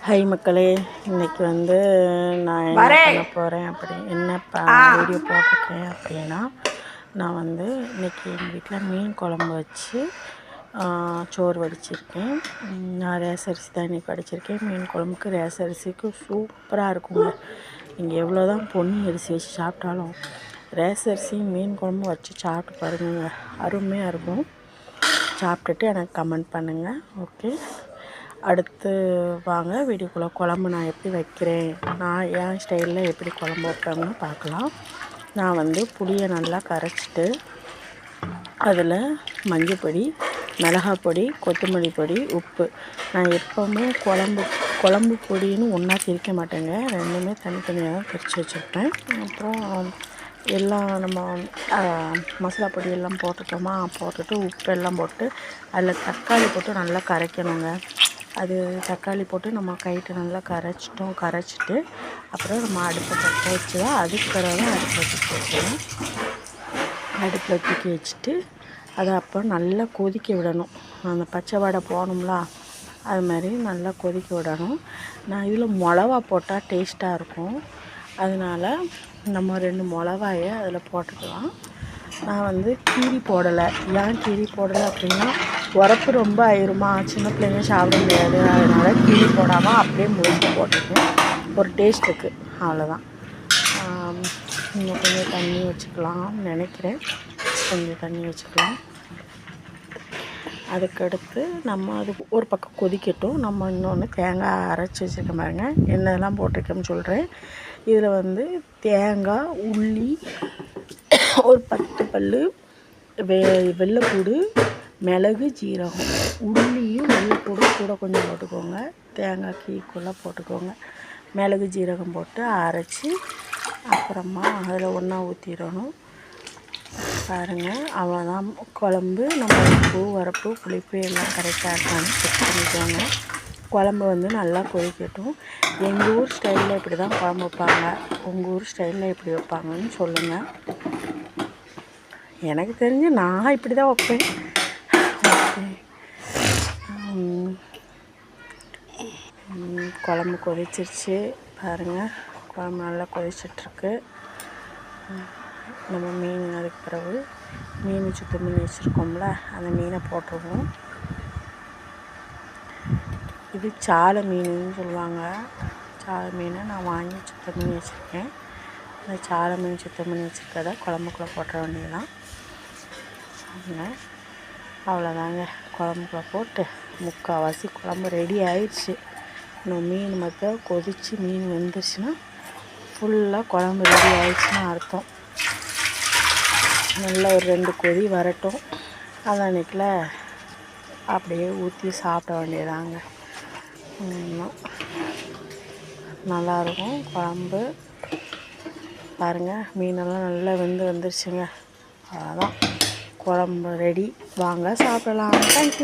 High மக்களே, இன்றைக்கி வந்து நான் என்ன பண்ண போகிறேன் என்ன வீடியோ போட்டிருக்கேன் அப்படின்னா, நான் வந்து இன்றைக்கி எங்கள் வீட்டில் மீன் குழம்பு வச்சு சோறு வடிச்சிருக்கேன். நான் ரேசரிசி தான் இன்றைக்கி வடிச்சிருக்கேன். மீன் குழம்புக்கு ரேசரிசிக்கு சூப்பராக இருக்குங்க. நீங்கள் எவ்வளோ தான் பொன்னி அரிசி வச்சு சாப்பிட்டாலும் ரேசரிசி மீன் குழம்பு வச்சு சாப்பிட்டு பாருங்க, அருமையாக இருக்கும். சாப்பிட்டுட்டு எனக்கு கமெண்ட் பண்ணுங்கள். ஓகே, அடுத்து வாங்க வீடியோக்குள்ளே. குழம்பு நான் எப்படி வைக்கிறேன், நான் என் ஸ்டைலில் எப்படி குழம்பு வைப்பேன்னு பார்க்கலாம். நான் வந்து புளியை நல்லா கரைச்சிட்டு அதில் மஞ்சள் பொடி, மிளகாய் பொடி, கொத்தமல்லி பொடி, உப்பு, நான் எப்போவுமே குழம்பு பொடின்னு ஒன்றா திரிக்க மாட்டேங்க. ரெண்டுமே தனித்தனியாக தான் திரித்து வச்சுருப்பேன். அப்புறம் எல்லாம் நம்ம மசாலா பொடி எல்லாம் போட்டுட்டு உப்பு எல்லாம் போட்டு அதில் தக்காளி போட்டு நல்லா கரைக்கணுங்க. அது தக்காளி போட்டு நம்ம கைட்டு நல்லா கரைச்சிட்டு அப்புறம் நம்ம அடுப்பை பற்ற வச்சு தான் அதுக்கு பிறகு அடுப்பில் தூக்கி வச்சுக்கணும். அடுப்பில் தூக்கி வச்சுட்டு அதை அப்போ நல்லா கொதிக்க விடணும். அந்த பச்சை வடை போகணும்ல, அது மாதிரி நல்லா கொதிக்க விடணும். நான் இதில் மிளகா போட்டால் டேஸ்ட்டாக இருக்கும். அதனால் நம்ம 2 மிளகாயை அதில் போட்டுக்கலாம். நான் வந்து கீரி போடலை. ஏன் கீரி போடலை அப்படின்னா, உரப்பு ரொம்ப ஆயிருமா, சின்ன பிள்ளைங்க சாப்பிட முடியாது. அதனால் கீரி போடாமல் அப்படியே முழுக்க போட்டுருக்கேன், ஒரு டேஸ்ட்டுக்கு. அவ்வளோதான். இன்னும் கொஞ்சம் தண்ணி வச்சுக்கலாம்னு நினைக்கிறேன். கொஞ்சம் தண்ணி வச்சுக்கலாம். அதுக்கடுத்து நம்ம அது ஒரு பக்கம் கொதிக்கட்டும். நம்ம இன்னொன்று தேங்காய் அரைச்சி வச்சுருக்க பாருங்க, என்னெல்லாம் போட்டிருக்கேன்னு சொல்கிறேன். இதில் வந்து தேங்காய், உள்ளி, ஒரு 10 பல் வெள்ளைப்பூடு, மிளகு, ஜீரகம். உள்ளியும் வெள்ளைப்பூடும் கூட கொஞ்சம் போட்டுக்கோங்க, தேங்காய் கீக்குள்ளே போட்டுக்கோங்க. மிளகு, ஜீரகம் போட்டு அரைச்சி அப்புறமா அதில் ஒன்றா ஊற்றிடணும். பாருங்கள், அவ்வளோதான் குழம்பு. நம்ம உப்பு, உரப்பு, புளிப்பு எல்லாம் கரெக்டாக இருக்கான்னு செக் பண்ணிக்கோங்க. குழம்பு வந்து நல்லா கொதிக்கட்டும். எங்கள் ஊர் ஸ்டைலில் இப்படி தான் குழம்பு வைப்பாங்க. உங்கள் ஊர் ஸ்டைலில் எப்படி வைப்பாங்கன்னு சொல்லுங்கள். எனக்கு தெரிஞ்சு நான் இப்படி தான் வைப்பேன். குழம்பு கொதிச்சிருச்சு பாருங்கள். குழம்பு நல்லா கொதிச்சிட்ருக்கு. நம்ம மீன் அதுக்கு பிறகு மீன் சுத்தம் பண்ணி வச்சுருக்கோம்ல, அந்த மீனை போட்டுருவோம். இது சாலை மீனுன்னு சொல்லுவாங்க. சாலை மீனை நான் வாங்கி சுத்தம் பண்ணி வச்சுருக்கேன். அந்த சாலை மீன் சுத்தம் பண்ணி வச்சுருக்கதை குழம்புக்குள்ளே போட்டுற வேண்டியதுதான். அவ்வளோதாங்க, குழம்புக்குள்ளே போட்டு முக்கால்வாசி குழம்பு ரெடி ஆயிடுச்சு. இன்னும் மீன் மட்டும் கொதித்து மீன் வெந்துருச்சுன்னா ஃபுல்லாக குழம்பு ரெடி ஆயிடுச்சுன்னு அர்த்தம். நல்லா ஒரு 2 கொதி வரட்டும். அது அன்றைக்கில் அப்படியே ஊற்றி சாப்பிட வேண்டியதாங்க. நல்லாயிருக்கும் குழம்பு. பாருங்கள், மீனெல்லாம் நல்லா வந்துருச்சுங்க. அவ்வளோதான், குழம்பு ரெடி. வாங்க சாப்பிடலாம். தேங்க்யூ.